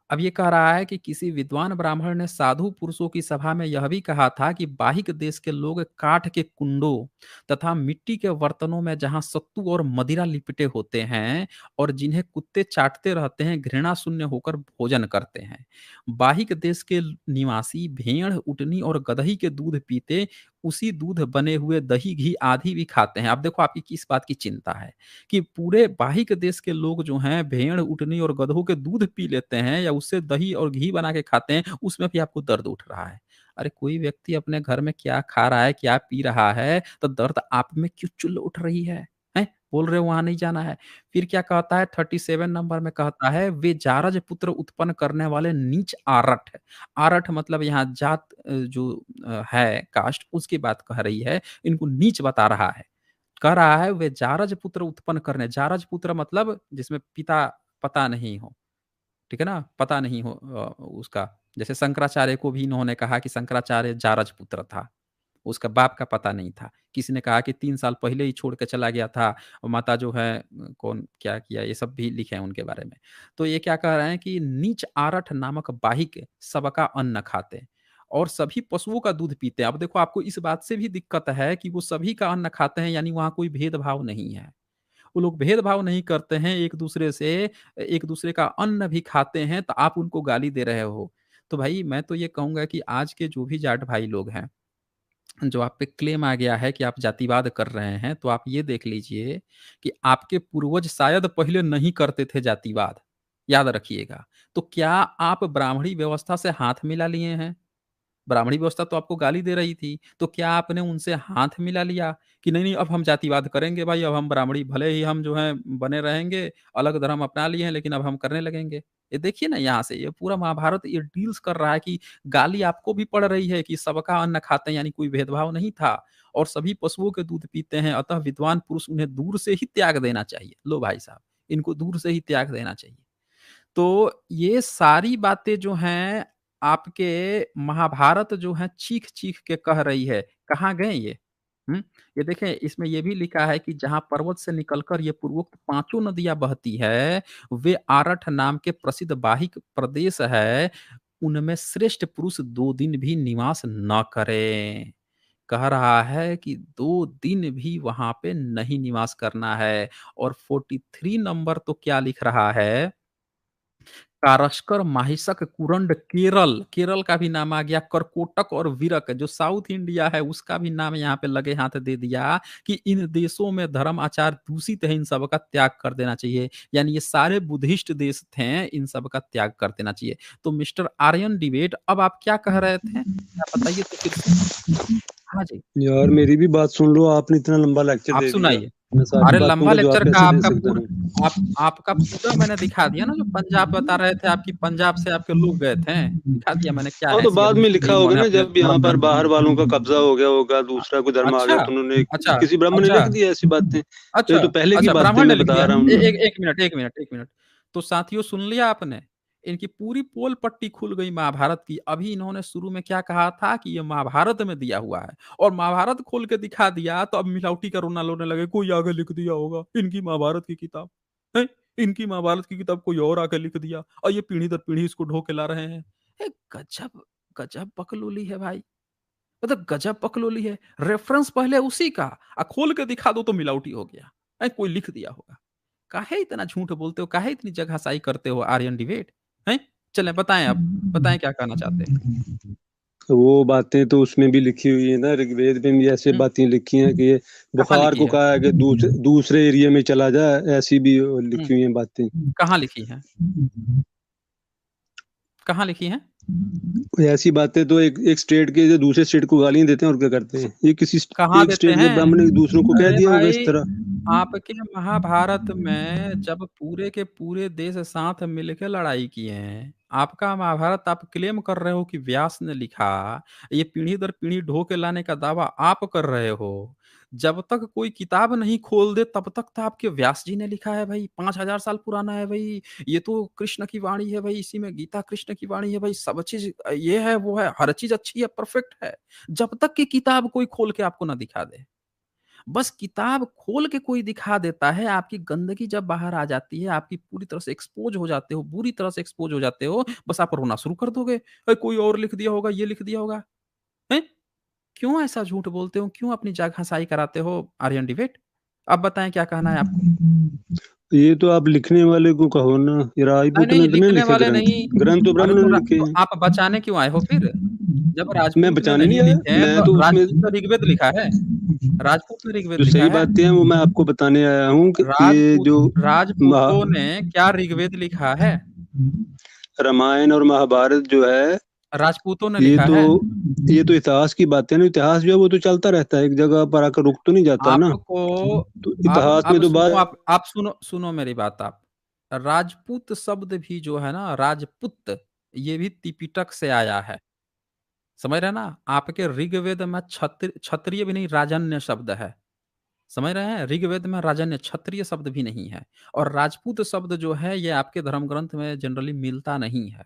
अब ये कह रहा है कि किसी विद्वान ब्राह्मण ने साधु पुरुषों की सभा में यह भी कहा था कि बाहिक देश के लोग काठ के कुंडों तथा मिट्टी के बर्तनों में जहां सत्तू और मदिरा लिपटे होते हैं और जिन्हें कुत्ते चाटते रहते हैं, घृणा शून्य होकर भोजन करते हैं। बाहिक देश के निवासी भेड़, उटनी और गदही के दूध पीते, उसी दूध बने हुए दही घी आदि भी खाते हैं। अब देखो आपकी किस बात की चिंता है कि पूरे बाहिक देश के लोग जो हैं भेड़, ऊँटनी और गधों के दूध पी लेते हैं या उससे दही और घी बना के खाते हैं, उसमें भी आपको दर्द उठ रहा है। अरे कोई व्यक्ति अपने घर में क्या खा रहा है, क्या पी रहा है, तो दर्द आप में क्यों चुल उठ रही है? हैं? बोल रहे हो वहाँ नहीं जाना है। फिर क्या कहता है 37 नंबर में कहता है, वे जारज पुत्र उत्पन्न करने वाले नीच आरठ। आरठ मतलब यहाँ जात जो है कास्ट उसकी बात कह रही है, इनको नीच बता रहा है। कह रहा है वे जारज पुत्र उत्पन्न करने, जारज पुत्र मतलब जिसमें पिता पता नहीं हो, ठीक है ना? पता नहीं हो उसका। जैसे शंकराचार्य को भी इन्होंने कहा कि शंकराचार्य जारज पुत्र था, उसका बाप का पता नहीं था। किसी ने कहा कि 3 साल पहले ही छोड़ के चला गया था, और माता जो है कौन क्या किया, ये सब भी लिखे हैं उनके बारे में। तो ये क्या कह रहे हैं कि नीच आरठ नामक बाहिक सबका अन्न खाते और सभी पशुओं का दूध पीते हैं। अब देखो आपको इस बात से भी दिक्कत है कि वो सभी का अन्न खाते हैं, यानी वहाँ कोई भेदभाव नहीं है। वो लोग भेदभाव नहीं करते हैं एक-दूसरे से, एक-दूसरे का अन्न भी खाते हैं, तो आप उनको गाली दे रहे हो। तो भाई मैं तो ये कहूँगा कि आज के जो भी जाट भाई लोग हैं, जो आप पे क्लेम आ गया है कि आप जातिवाद कर रहे हैं, तो आप ये देख लीजिए कि आपके पूर्वज शायद पहले नहीं करते थे जातिवाद, याद रखिएगा। तो क्या आप ब्राह्मणी व्यवस्था से हाथ मिला लिए हैं? ब्राह्मणी व्यवस्था तो आपको गाली दे रही थी, तो क्या आपने उनसे हाथ मिला लिया कि नहीं, नहीं अब हम जातिवाद करेंगे भाई, अब हम ब्राह्मणी भले ही हम जो हैं बने रहेंगे, अलग धर्म अपना लिए हैं लेकिन अब हम करने लगेंगे। ये देखिए ना यहाँ से ये पूरा महाभारत ये डील्स कर रहा है कि गाली आपको भी पड़ रही है कि सबका अन्न खाते हैं यानी कोई भेदभाव नहीं था और सभी पशुओं के दूध पीते हैं, अतः विद्वान पुरुष उन्हें दूर से ही त्याग देना चाहिए। लो भाई साहब, इनको दूर से ही त्याग देना चाहिए। तो ये सारी बातें जो हैं आपके महाभारत जो है चीख-चीख के कह रही है, कहाँ गए ये? हुँ? ये देखें इसमें ये भी लिखा है कि जहाँ पर्वत से निकलकर ये पूर्वोक्त पाँचों नदियाँ बहती है, वे आरठ नाम के प्रसिद्ध बाहिक प्रदेश है, उनमें श्रेष्ठ पुरुष 2 दिन भी निवास न करें। कह रहा है कि 2 दिन भी वहाँ पे नहीं निवास करना है और 43 नंबर तो क्या लिख रहा है कारस्कर, माहिसक, कुरंड, केरल, केरल का भी नाम आ गया, करकोटक और विरक जो साउथ इंडिया है उसका भी नाम यहाँ पे लगे हाथ दे दिया कि इन देशों में धर्म आचार दूषित है, इन सब का त्याग कर देना चाहिए। यानी ये सारे बुद्धिस्ट देश थे, इन सब का त्याग कर देना चाहिए। तो मिस्टर आर्यन डिबेट अब आप क्या कह रहे थे? आप बताइए तो फिर से। हाँ जी, यार मेरी भी बात सुन लो, आपने इतना लंबा लेक्चर आप दे दिया, सुनाइए। मैं सारी अरे बातों लंबा का जवाब लेक्चर का कैसे दे आपका सकता हूँ? आपका पूरा मैंने दिखा दिया ना जो पंजाब बता रहे थे आपकी पंजाब से आपके लोग गए थे। दिखा दिया मैंने क्या हाँ, तो हैसियत बाद में लिखा नहीं होगा उन्होंने ना, अपने जब यहाँ धर्म पर धर्म बाहर वालों का कब्जा हो गया होगा, अ, दूसरा कोई धर्म आ गया, अच्छा, तो उन्होंने अच्छा, किसी ब्राह्मण ने लिख अच्छा, दिया ऐसी बातें। तो ये अच्छा, तो पहले की अच्छा बातें ब्राह्मण ने मैं लिख बता दिया। रहा ए हूँ। एक 1 मिनट, 1 मिनट, 1 मिनट। तो साथियों सुन लिया आपने? इनकी पूरी पोल पट्टी खुल गई महाभारत की। अभी इन्होंने शुरू में क्या कहा था कि ये महाभारत में दिया हुआ है और महाभारत खोल के दिखा दिया तो अब मिलावटी का रोना लोने लगे, कोई आगे लिख दिया होगा इनकी महाभारत की किताब। हैं? इनकी महाभारत की किताब कोई और आके लिख दिया और ये पीढ़ी दर पीढ़ी इसको ढो के ला रहे हैं। गजब गजब बकलोली है भाई। मतलब गजब बकलोली है। रेफरेंस पहले उसी का खोल के दिखा दो तो मिलावटी हो गया। कोई लिख दिया होगा। काहे इतना झूठ बोलते हो? काहे इतनी जगहसाई करते हो आर्यन डिबेट? हैं? चलें बताएँ अब, बताएँ क्या कहना चाहते हैं? वो बातें तो उसमें भी लिखी हुई है ना, ऋग्वेद में भी ऐसे बातें लिखी हैं कि ये कहाँ बुखार लिखी को है? कहा है कि दूसरे एरिया में चला जा, ऐसी भी लिखी हुई हैं बातें। कहाँ लिखी है? कहाँ लिखी है? ऐसी बातें तो एक स्टेट के जो दूसरे स्टेट को गालियां देते हैं और क्या करते हैं, ये किसी कहाँ एक देते स्टेट के हैं? ब्राह्मण ने दूसरों को कह अरे दिया होगा इस भाई, तरह। आपके महाभारत में जब पूरे के पूरे देश साथ मिलके लड़ाई किए हैं, आपका महाभारत आप क्लेम कर रहे हो कि व्यास ने लिखा, ये पीढ़ी दर पीढ़ी ढो के लाने का दावा आप कर रहे हो। जब तक कोई किताब नहीं खोल दे तब तक तो आपके व्यास जी ने लिखा है भाई, 5000 साल पुराना है भाई, ये तो कृष्ण की वाणी है भाई, इसी में गीता कृष्ण की वाणी है भाई, सब चीज ये है वो है, हर चीज अच्छी है, परफेक्ट है। जब तक कि किताब कोई खोल के आपको ना दिखा दे, बस किताब खोल के कोई दिखा देता है, आपकी गंदगी जब बाहर आ जाती है, आपकी पूरी तरह से एक्सपोज़ हो जाते हो, बुरी तरह से एक्सपोज़ हो जाते हो, बस आप रोना शुरू कर दोगे। कोई और लिख दिया होगा, ये लिख दिया होगा। हैं? क्यों ऐसा झूठ बोलते हो? क्यों अपनी जान हँसाई कराते हो आर्यन डिबेट? अब बताएँ क्या कहना है आपको? ये तो आप लिखने वाले को कहो ना, ये नहीं, राजपूत नहीं ने तो नहीं लिखने लिखे वाले ग्रंथ, नहीं। ग्रंथ तो अरे ब्राह्मणों तो ने लिखे हैं। आप बचाने क्यों आए हो फिर? जब मैं राजपूत ने बचाने नहीं नहीं आया, लिखे हैं, मैं तो तो उसमें राजपूत ने ऋग्वेद लिखा है। राजपूत ने ऋग्वेद जो लिखा सही है। बातें हैं वो मैं आपको बताने आया हूँ कि ये राजपूत जो राजपूतों ने क्या ऋग्वेद लिखा है? रामायण और महाभारत जो है, राजपूतों ने ये लिखा तो है। ये तो इतिहास की बात है ना। इतिहास जो है वो तो चलता रहता है, एक जगह पर आकर रुक तो नहीं जाता ना। आपको तो अब इतिहास में अब तो सुनो, बात आप सुनो मेरी बात आप। राजपूत शब्द भी जो है ना, राजपुत, ये भी त्रिपिटक से आया है। समझ रहे हैं ना? आपके ऋग्वेद में क्षत्रिय भी नहीं, राजन्य शब्द है। समझ रहे हैं? ऋग्वेद में राजन्य, क्षत्रिय शब्द भी नहीं है। और राजपूत शब्द जो है ये आपके धर्म ग्रंथ में जनरली मिलता नहीं है।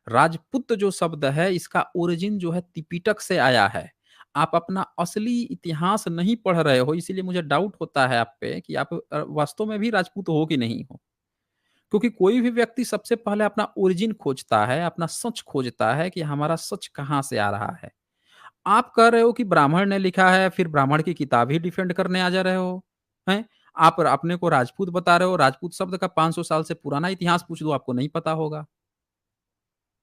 राजपूत जो शब्द है इसका ओरिजिन जो है त्रिपिटक से आया है। आप अपना असली इतिहास नहीं पढ़ रहे हो, इसीलिए मुझे डाउट होता है आप पे कि आप वास्तव में भी राजपूत हो कि नहीं हो। क्योंकि कोई भी व्यक्ति सबसे पहले अपना ओरिजिन खोजता है, अपना सच खोजता है कि हमारा सच कहाँ से आ रहा है। आप कह रहे हो कि ब्राह्मण ने लिखा है, फिर ब्राह्मण की किताब ही डिफेंड करने आ जा रहे हो, हैं? आप अपने को राजपूत बता रहे हो, राजपूत शब्द का 500 साल से पुराना इतिहास पूछ दो, आपको नहीं पता होगा।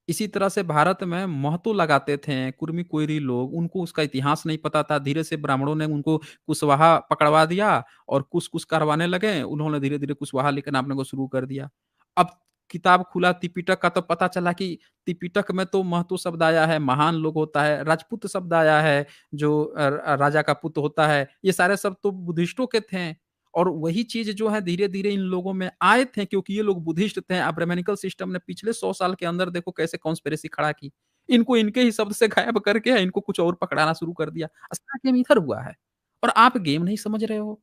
इसी तरह से भारत में महतो लगाते थे, कुर्मी-कोइरी लोग, उनको उसका इतिहास नहीं पता था। धीरे से ब्राह्मणों ने उनको कुशवाहा पकड़वा दिया और कुछ-कुछ करवाने लगे। उन्होंने धीरे-धीरे कुशवाहा लिखना अपने को शुरू कर दिया। अब किताब खुला त्रिपिटक का तो पता चला कि त्रिपिटक में तो महतो शब्द आया है, महान लोग होता है, राजपूत शब्द आया है, जो राजा का पुत्र होता है। ये सारे शब्द तो बुद्धिस्टों के थे। और वही चीज़ जो है धीरे-धीरे इन लोगों में आए थे, क्योंकि ये लोग बुद्धिस्ट थे। ब्राह्मणिकल सिस्टम ने पिछले 100 साल के अंदर देखो कैसे कॉन्स्पिरेसी खड़ा की। इनको इनके ही शब्द से गायब करके इनको कुछ और पकड़ाना शुरू कर दिया। असली गेम इधर हुआ है और आप गेम नहीं समझ रहे हो।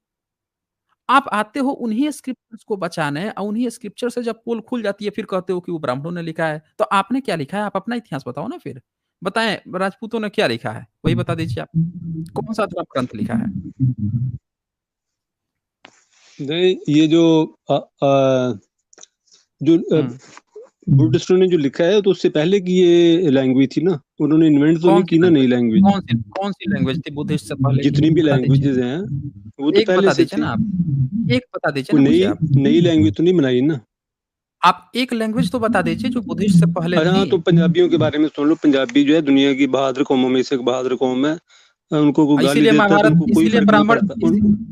आप आते हो उन्हीं स्क्रिप्चर्स को बचाने और उन्हीं स्क्रिप्चर से जब पोल खुल जाती है फिर कहते हो कि वो ब्राह्मणों ने लिखा है। तो आपने क्या लिखा है? आप अपना इतिहास बताओ ना फिर। बताएँ राजपूतों ने क्या लिखा है? वही बता दीजिए आप। कौन-सा धर्म ग्रंथ लिखा है? नहीं, ये जो जो हुँ। बुद्धिस्टों ने जो लिखा है तो उससे पहले की ये लैंग्वेज थी ना, उन्होंने इन्वेंट तो नहीं कौन-सी की ना नई लैंग्वेज? लैंग्वेज। कौन-सी लैंग्वेज थी बुद्धिस्ट से पहले की? जितनी भी बता दीजिए। लैंग्वेजेस हैं वो तो एक पहले बता से दीजिए थी। ना आप। एक बता दीजिए कोई ना मुझे नई आप। नई लैंग्वेज तो नहीं बनाई ना। आप एक लैंग्वेज तो बता दीजिए जो बुद्धिस्ट से पहले अच्छा थी। हाँ, तो पंजाबियों के बारे में सुन लो। पंजाबी जो है दुनिया की बहादुर कौमों में से एक बहादुर कौम है। उनको कोई गाली इसीलिए देता है तो महाभारत, उनको कोई इसीलिए फर्क नहीं ब्राह्मण पड़ता।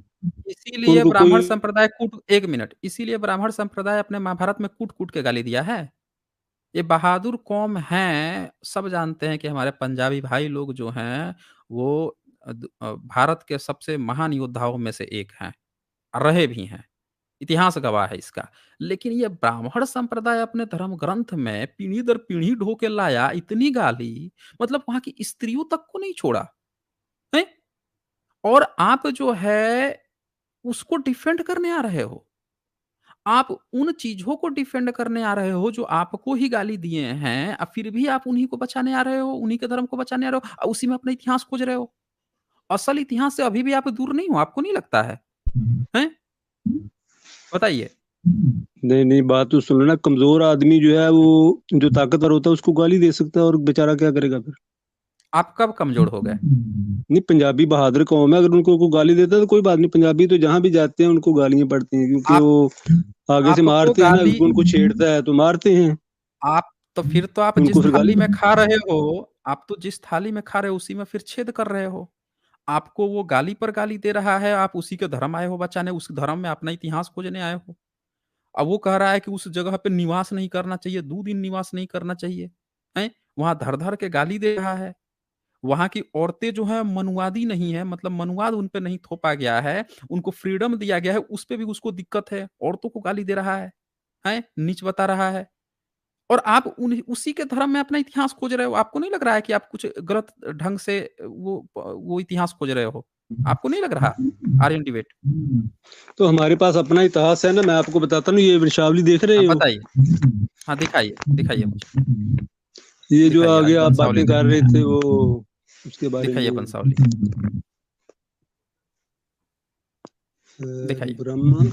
इसीलिए उनको ब्राह्मण कोई संप्रदाय कूट 1 मिनट, इसीलिए ब्राह्मण संप्रदाय अपने महाभारत में कूट-कूट के गाली दिया है। ये बहादुर कौम हैं, सब जानते हैं कि हमारे पंजाबी भाई लोग जो हैं, वो भारत के सबसे महान योद्धाओं में से एक हैं, रहे भी हैं। इतिहास गवाह है इसका। लेकिन ये ब्राह्मण संप्रदाय अपने धर्म ग्रंथ में पीढ़ी दर पीढ़ी ढो के लाया, इतनी गाली, मतलब वहाँ की स्त्रियों तक को नहीं छोड़ा, हैं? और आप जो है उसको डिफेंड करने आ रहे हो। आप उन चीज़ों को डिफेंड करने आ रहे हो जो आपको ही गाली दिए हैं, फिर भी आप उन्हीं को बचाने आ रहे हो, उन्हीं के धर्म को बचाने आ रहे हो, उसी में अपना इतिहास खोज रहे हो। असल इतिहास से अभी भी आप दूर नहीं हो, आपको नहीं लगता है? हैं? बताइए। नहीं नहीं, बात तो सुन लो ना। कमजोर आदमी जो है वो जो ताकतवर होता है उसको गाली दे सकता है, और बेचारा क्या करेगा फिर। आप कब कमज़ोर हो गए? नहीं, पंजाबी बहादुर कौम है। अगर उनको कोई गाली देता है तो कोई बात नहीं। पंजाबी तो जहां भी जाते हैं उनको गालियां पड़ती हैं, क्योंकि आप वो आगे से आपको मारते हैं ना। गाली उनको छेड़ता है तो मारते हैं। आप तो फिर तो आप जिस उनको फिर गाली थाली में खा रहे हो, आप तो जिस थाली में खा रहे हो उसी में फिर छेद कर रहे हो। आपको वो गाली पर गाली दे रहा है, आप उसी के धर्म आए हो बचाने, उस धर्म में अपना इतिहास खोजने आए हो। अब वो कह रहा है कि उस जगह पे निवास नहीं करना चाहिए, 2 दिन निवास नहीं करना चाहिए, हैं? वहाँ धर-धर के गाली दे रहा है। वहाँ की औरतें जो हैं मनुवादी नहीं है, मतलब मनुवाद उन पे नहीं थोपा गया है, उनको फ्रीडम दिया गया है, उस पे भी उसको दिक्कत है। औरतों को गाली दे रहा है, हैं? नीच बता रहा है और आप उसी के धर्म में अपना इतिहास खोज रहे हो। आपको नहीं लग रहा है कि आप कुछ गलत ढंग से वो इतिहास खोज रहे हो? आपको नहीं लग रहा? आर्यन डिबेट। तो हमारे पास अपना इतिहास है ना, मैं आपको बताता हूँ, ये वंशावली देख हाँ, रहे हो? बताइए। हाँ, दिखाइए, दिखाइए मुझे। ये जो दिखाइए, आज आगे आप वंशावली बातें कर दिखाइए। रहे थे वो उसके बारे दिखाइए में, वंशावली, दिखाइए। ब्रह्मा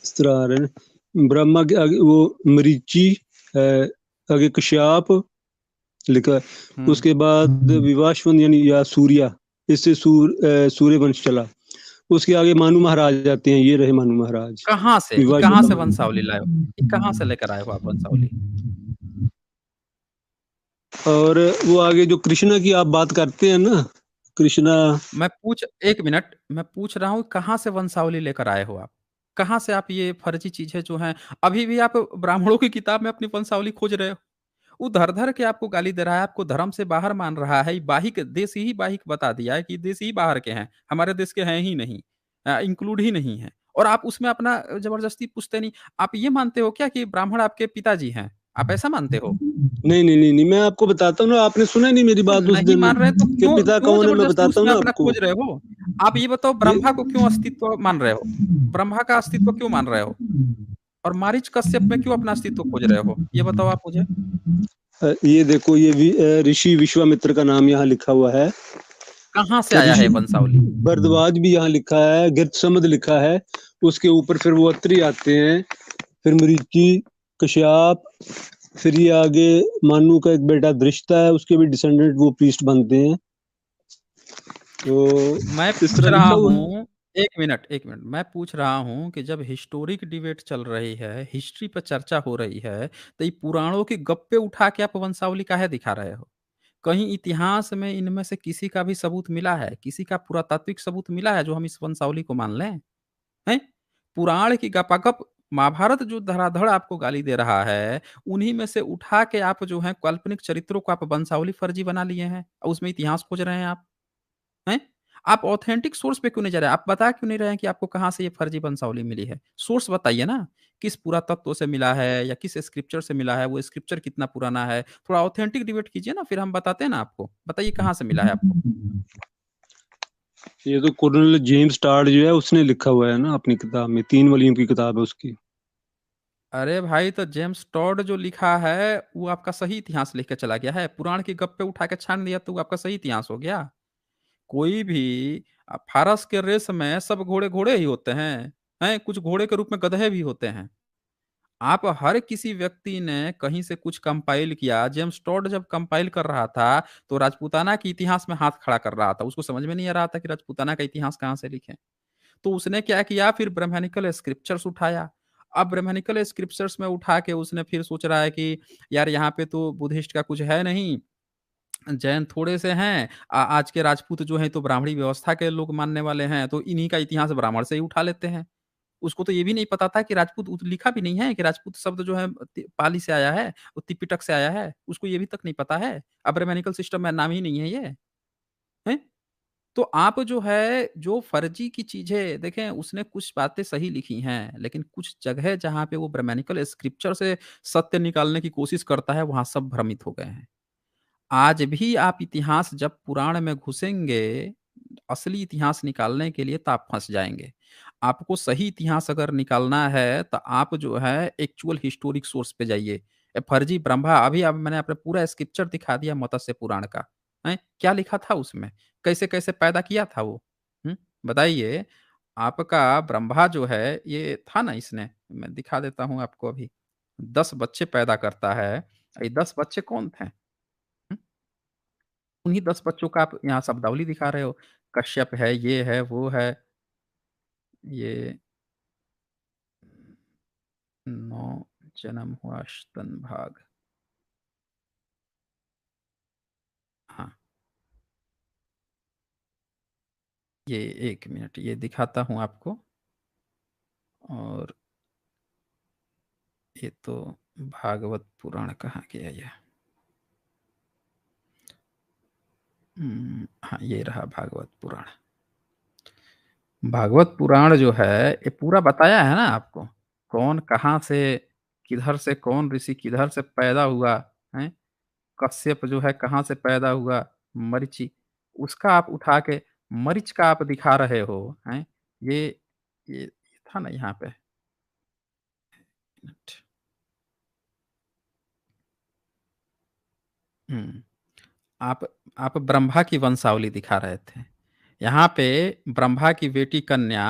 इस तरह आ रहे हैं। ब्रह्मा के आगे वो मरीचि, आगे कश्यप लिखा है। हुँ। उसके बाद विवाश्वन यानी या सूर्या, इससे सूर्य वंश चला। उसके आगे मानु महाराज आते हैं, ये रहे मानु महाराज, कहाँ से? ये कहाँ विवाश्वता से मानु। वंशावली लाए हो? ये कहाँ से लेकर आए हो आप वंशावली? और वो आगे जो कृष्णा की आप बात करते हैं ना, कृष्णा, 1 मिनट, मैं पूछ रहा हूँ कहाँ से वंशावली लेकर आए हो आप? कहाँ से आप ये फर्जी चीज़ें जो हैं अभी भी आप ब्राह्मणों की किताब में अपनी वंशावली खोज रहे हो? वो धर-धर के आपको गाली दे रहा है, आपको धर्म से बाहर मान रहा है, बाहिक देश ही बाहिक बता दिया है कि देश ही बाहर के हैं, हमारे देश के हैं ही नहीं, इंक्लूड ही नहीं है। और आप उसमें अपना ज़बरदस्ती पूछते नहीं। आप ये मानते हो क्या कि ब्राह्मण आपके पिताजी हैं? आप ऐसा मानते हो? नहीं, नहीं, नहीं, नहीं, मैं आपको बताता हूँ ना, आपने सुना नहीं मेरी तो बात उस नहीं दिन मान रहे तो कि क्यों पिता क्यों कौन है, मैं ज़बरदस्ती बताता हूँ उसमें ना अपना आपको। खोज रहे हो? आप ये बताओ ये ब्रह्मा को क्यों अस्तित्व मान रहे हो? ब्रह्मा का अस्तित्व क्यों मान रहे हो? और मारीच कश्यप में क्यों अपना अस्तित्व खोज रहे हो? ये बताओ आप मुझे? ये देखो, ये ऋषि विश्वामित्र का नाम यहाँ लिखा हुआ है। कहाँ से आया ऋषि है वंशावली? भरद्वाज भी यहाँ लिखा है, गिरसमद लिखा है। उसके ऊपर फिर वो अत्रि आते हैं, फिर मरीचि, कश्यप, फिर ये आगे मानु का एक बेटा दृष्टा है, उसके भी डिसेंडेंट वो प्रीस्ट बनते हैं। तो मैं इस पूछ तरह रहा लिखा हुआ है। हूँ 1 मिनट, मैं पूछ रहा हूँ कि जब हिस्टोरिक डिबेट चल रही है, हिस्ट्री पे चर्चा हो रही है, तो ये पुराणों के गप्पे उठा के आप वंशावली काहे दिखा रहे हो? कहीं इतिहास में इनमें से किसी का भी सबूत मिला है? किसी का पुरातात्विक सबूत मिला है जो हम इस वंशावली को मान लें? हैं? पुराण की गपागप महाभारत जो धड़ाधड़ आपको गाली दे रहा है, उन्हीं में से उठा के आप जो है काल्पनिक चरित्रों को आप वंशावली फर्जी बना लिए हैं और उसमें इतिहास खोज रहे हैं आप। हैं? आप ऑथेंटिक सोर्स पे क्यों नहीं जा रहे? आप बता क्यों नहीं रहे हैं कि आपको कहाँ से ये फर्जी वंशावली मिली है? सोर्स बताइए ना, किस पुरातत्व से मिला है या किस स्क्रिप्चर से मिला है? वो स्क्रिप्चर कितना पुराना है? थोड़ा ऑथेंटिक डिबेट कीजिए ना, फिर हम बताते हैं ना आपको। बताइए कहाँ से मिला है आपको? ये तो कर्नल जेम्स टार्ड जो है उसने लिखा हुआ है ना अपनी किताब में, 3 वॉल्यूम की किताब है उसकी। अरे भाई, तो जेम्स टॉड जो लिखा है, वो आपका सही इतिहास लिख के चला गया है। पुराण के गप्पे उठा के छान दिया तो वो आपका सही इतिहास हो गया। कोई भी फारस के रेस में सब घोड़े घोड़े ही होते हैं, हैं? कुछ घोड़े के रूप में गधे भी होते हैं। आप हर किसी व्यक्ति ने कहीं से कुछ कंपाइल किया। जेम्स टॉड जब कंपाइल कर रहा था, तो राजपूताना के इतिहास में हाथ खड़ा कर रहा था। उसको समझ में नहीं आ रहा था कि राजपूताना का इतिहास कहाँ से लिखें। तो उसने क्या किया, फिर ब्राह्मणिकल स्क्रिप्चर्स उठाया। अब ब्राह्मणिकल स्क्रिप्चर्स में उठा के उसने फिर सोच रहा है कि यार यहाँ पे तो बुद्धिस्ट का कुछ है नहीं, जैन थोड़े से हैं, आज के राजपूत जो हैं तो ब्राह्मणी व्यवस्था के लोग मानने वाले हैं, तो इन्हीं का इतिहास ब्राह्मण से ही उठा लेते हैं। उसको तो ये भी नहीं पता था कि राजपूत लिखा भी नहीं है कि राजपूत शब्द जो है पाली से आया है, वो त्रिपिटक से आया है। उसको ये भी तक नहीं पता है। अब्राह्मणिकल सिस्टम में नाम ही नहीं है ये, हैं? तो आप जो है, जो फर्जी की चीज़ें देखें, उसने कुछ बातें सही लिखी हैं, लेकिन कुछ जगह जहाँ पे वो ब्राह्मणिकल स्क्रिप्चर से सत्य निकालने की कोशिश करता है, वहाँ सब भ्रमित हो गए हैं। आज भी आप इतिहास जब पुराण में घुसेंगे, असली इतिहास निकालने के लिए तो आप फँस जाएँगे। आपको सही इतिहास अगर निकालना है, तो आप जो है एक्चुअल हिस्टोरिक सोर्स पे जाइए। फर्जी ब्रह्मा अभी अब मैंने आपको पूरा स्क्रिप्चर दिखा दिया मत्स्य पुराण का, हैं? क्या लिखा था उसमें? कैसे-कैसे पैदा किया था वो? हुँ? बताइए, आपका ब्रह्मा जो है, ये था ना इसने, मैं दिखा देता हूँ आपको अभी। 10 बच्चे पैदा करता है। ये 10 बच्चे कौन थे? हुँ? उन्हीं 10 बच्चों का आप यहाँ शब्दावली दिखा रहे हो। कश्यप है, ये है, वो है, ये 9 जन्म हुआ स्तन भाग। ये 1 मिनट ये दिखाता हूँ आपको। और ये तो भागवत पुराण कहाँ गया ये? हाँ, ये रहा भागवत पुराण। भागवत पुराण जो है, ये पूरा बताया है ना आपको, कौन कहाँ से, किधर से कौन ऋषि किधर से पैदा हुआ, हैं? कश्यप जो है कहाँ से पैदा हुआ, मरीचि, उसका आप उठा के मरीच का आप दिखा रहे हो, हैं? ये था ना यहाँ पे, मिनट। हुँ। आप आप ब्रह्मा की वंशावली दिखा रहे थे। यहाँ पे ब्रह्मा की बेटी कन्या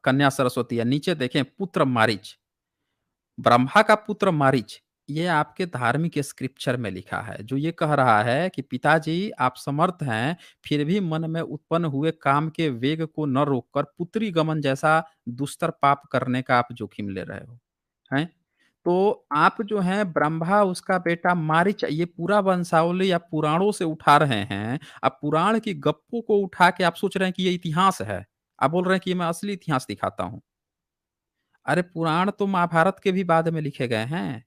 कन्या सरस्वती है। नीचे देखें पुत्र मारीच, ब्रह्मा का पुत्र मारीच, ये आपके धार्मिक स्क्रिप्चर में लिखा है, जो ये कह रहा है कि पिताजी आप समर्थ हैं, फिर भी मन में उत्पन्न हुए काम के वेग को न रोककर पुत्री गमन जैसा दुस्तर पाप करने का आप जोखिम ले रहे हो। हैं? तो आप जो हैं ब्रह्मा उसका बेटा मारीच ये पूरा वंशावली आप पुराणों से उठा रहे हैं। आप पुराण की गप्पों को उठा के आप सोच रहे हैं कि ये इतिहास है। आप बोल रहे हैं कि मैं असली इतिहास दिखाता हूँ। अरे पुराण तो महाभारत के भी बाद में लिखे गए हैं।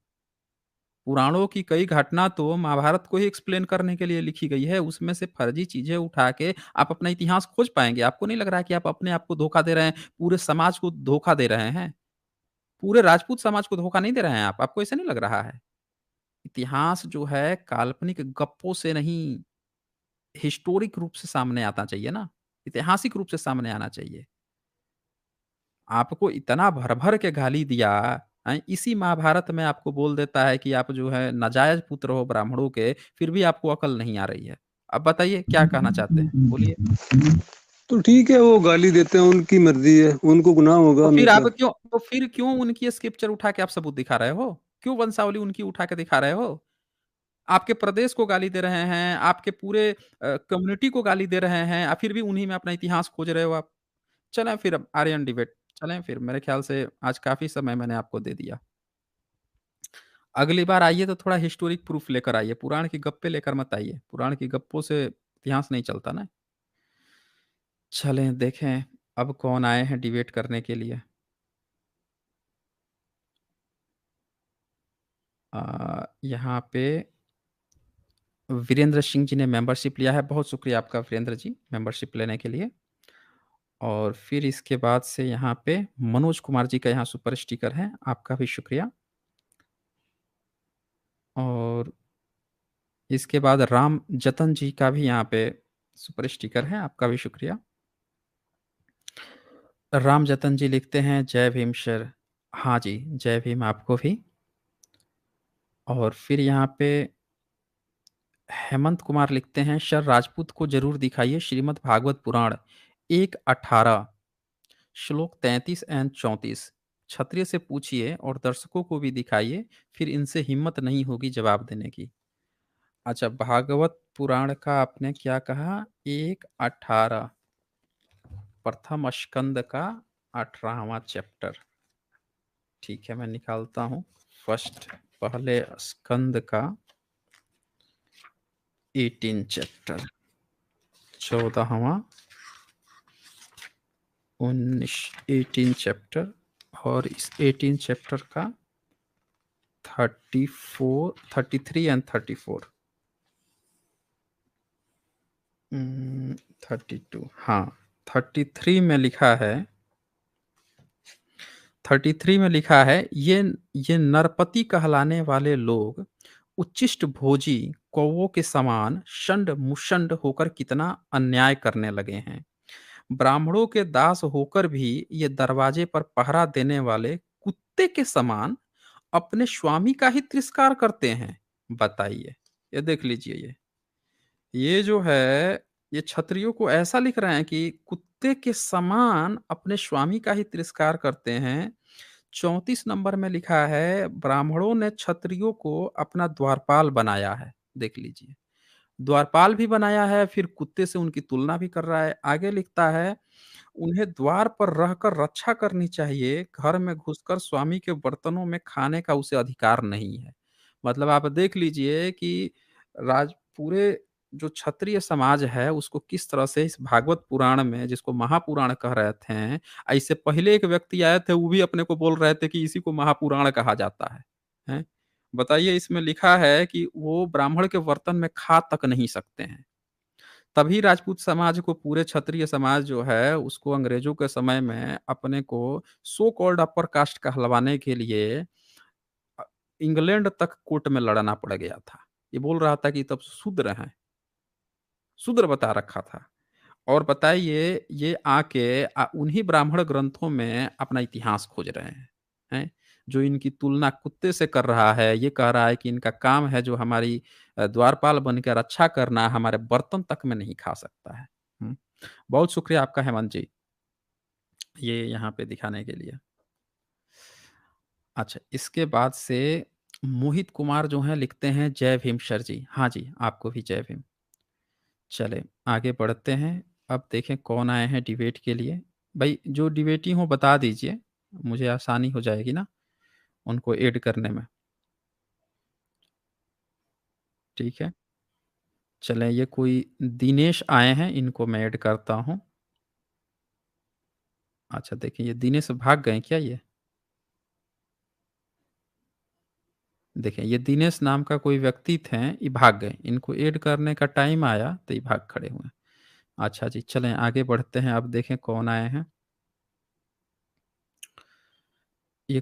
पुराणों की कई घटना तो महाभारत को ही एक्सप्लेन करने के लिए लिखी गई है। उसमें से फर्जी चीज़ें उठा के आप अपना इतिहास खोज पाएँगे। आपको नहीं लग रहा है कि आप अपने आप को धोखा दे रहे हैं, पूरे समाज को धोखा दे रहे हैं? पूरे राजपूत समाज को धोखा नहीं दे रहे हैं आप, आपको ऐसा नहीं लग रहा है? इतिहास जो है काल्पनिक गप्पों से नहीं, हिस्टोरिक रूप से सामने आना चाहिए ना, ऐतिहासिक रूप से सामने आना चाहिए। आपको इतना भर-भर के गाली दिया, इसी महाभारत में आपको बोल देता है कि आप जो है नाजायज़ पुत्र हो ब्राह्मणों के, फिर भी आपको अकल नहीं आ रही है। अब बताइए क्या कहना चाहते हैं? बोलिए। तो ठीक है, वो गाली देते हैं, उनकी मर्जी है, उनको गुनाह होगा हमेशा। तो फिर क्यों उनकी स्क्रिप्चर उठा के आप सबूत दिखा रहे हो? क्यों वंशावली उनकी उठा के दिखा रहे हो? आपके प्रदेश को गाली दे रहे हैं, आपके पूरे कम्युनिटी को गाली दे रहे हैं, फिर भी उन्हीं में अपना इतिहास खोज रहे हो आप। चलें फिर अब आर्यन डिबेट, चलें फिर मेरे ख्याल से आज काफ़ी समय मैंने आपको दे दिया। अगली बार आइए तो थोड़ा हिस्टोरिक प्रूफ लेकर आइए, पुराण की गप्पे लेकर मत आइए, पुराण की गप्पों से इतिहास नहीं चलता ना। चलें देखें अब कौन आए हैं डिबेट करने के लिए। यहाँ पे वीरेंद्र सिंह जी ने मेंबरशिप लिया है, बहुत शुक्रिया आपका वीरेंद्र जी मेंबरशिप लेने के लिए। और फिर इसके बाद से यहाँ पे मनोज कुमार जी का यहाँ सुपर स्टिकर है, आपका भी शुक्रिया। और इसके बाद राम जतन जी का भी यहाँ पे सुपर स्टिकर है, आपका भी शुक्रिया। राम जतन जी लिखते हैं जय भीम सर। हाँ जी, जय भीम आपको भी। और फिर यहाँ पे हेमंत कुमार लिखते हैं सर राजपूत को ज़रूर दिखाइए श्रीमद् भागवत पुराण 1:18 श्लोक 33 एंड 34 क्षत्रिय से पूछिए और दर्शकों को भी दिखाइए, फिर इनसे हिम्मत नहीं होगी जवाब देने की। अच्छा भागवत पुराण का आपने क्या कहा? 1:18 प्रथम स्कंद का 18वां चैप्टर। ठीक है, मैं निकालता हूँ। फर्स्ट पहले स्कंद का 18 चैप्टर 14वां 19 18 चैप्टर और इस 18 चैप्टर का 34 33 एंड 34 32 हाँ 33 में लिखा है 33 में लिखा है ये नरपति कहलाने वाले लोग उच्चिष्ट भोजी कौवों के समान षंड मुषंड होकर कितना अन्याय करने लगे हैं। ब्राह्मणों के दास होकर भी ये दरवाजे पर पहरा देने वाले कुत्ते के समान अपने स्वामी का ही तिरस्कार करते हैं। बताइए, ये देख लीजिए ये जो है ये क्षत्रियों को ऐसा लिख रहे हैं कि कुत्ते के समान अपने स्वामी का ही तिरस्कार करते हैं। 34 नंबर में लिखा है ब्राह्मणों ने क्षत्रियों को अपना द्वारपाल बनाया है। देख लीजिए, द्वारपाल भी बनाया है, फिर कुत्ते से उनकी तुलना भी कर रहा है। आगे लिखता है उन्हें द्वार पर रहकर रक्षा करनी चाहिए, घर में घुसकर स्वामी के बर्तनों में खाने का उसे अधिकार नहीं है। मतलब आप देख लीजिए कि राज पूरे जो क्षत्रिय समाज है उसको किस तरह से इस भागवत पुराण में, जिसको महापुराण कह रहे थे, इससे पहले एक व्यक्ति आए थे, वो भी अपने को बोल रहे थे कि इसी को महापुराण कहा जाता है। हैं? बताइए, इसमें लिखा है कि वो ब्राह्मण के बर्तन में खा तक नहीं सकते हैं। तभी राजपूत समाज को, पूरे क्षत्रिय समाज जो है, उसको अंग्रेजों के समय में अपने को सो कॉल्ड अपर कास्ट कहलवाने के लिए अ, इंग्लैंड तक कोर्ट में लड़ना पड़ गया था। ये बोल रहा था कि तब शूद्र हैं, शूद्र बता रखा था। और बताइए, ये आके उन्हीं ब्राह्मण ग्रंथों में अपना इतिहास खोज रहे हैं? जो इनकी तुलना कुत्ते से कर रहा है, ये कह रहा है कि इनका काम है जो हमारी द्वारपाल बनकर रक्षा करना, हमारे बर्तन तक में नहीं खा सकता है। हुँ। बहुत शुक्रिया आपका हेमंत जी, ये यहाँ पे दिखाने के लिए। अच्छा, इसके बाद से मोहित कुमार जो हैं लिखते हैं, जय भीम सर जी। हाँ जी, आपको भी जय भीम। चलें, आगे बढ़ते हैं। अब देखें कौन आए हैं डिबेट के लिए। भई, जो डिबेटी हों बता दीजिए, मुझे आसानी हो जाएगी ना उनको ऐड करने में। ठीक है? चलें, ये कोई दिनेश आए हैं, इनको मैं ऐड करता हूँ। अच्छा, देखिए ये दिनेश भाग गए क्या ये? देखें, ये दिनेश नाम का कोई व्यक्ति थे, ये भाग गए। इनको ऐड करने का टाइम आया तो ये भाग खड़े हुए। अच्छा जी, चलें आगे बढ़ते हैं, अब देखें कौन आए हैं। ये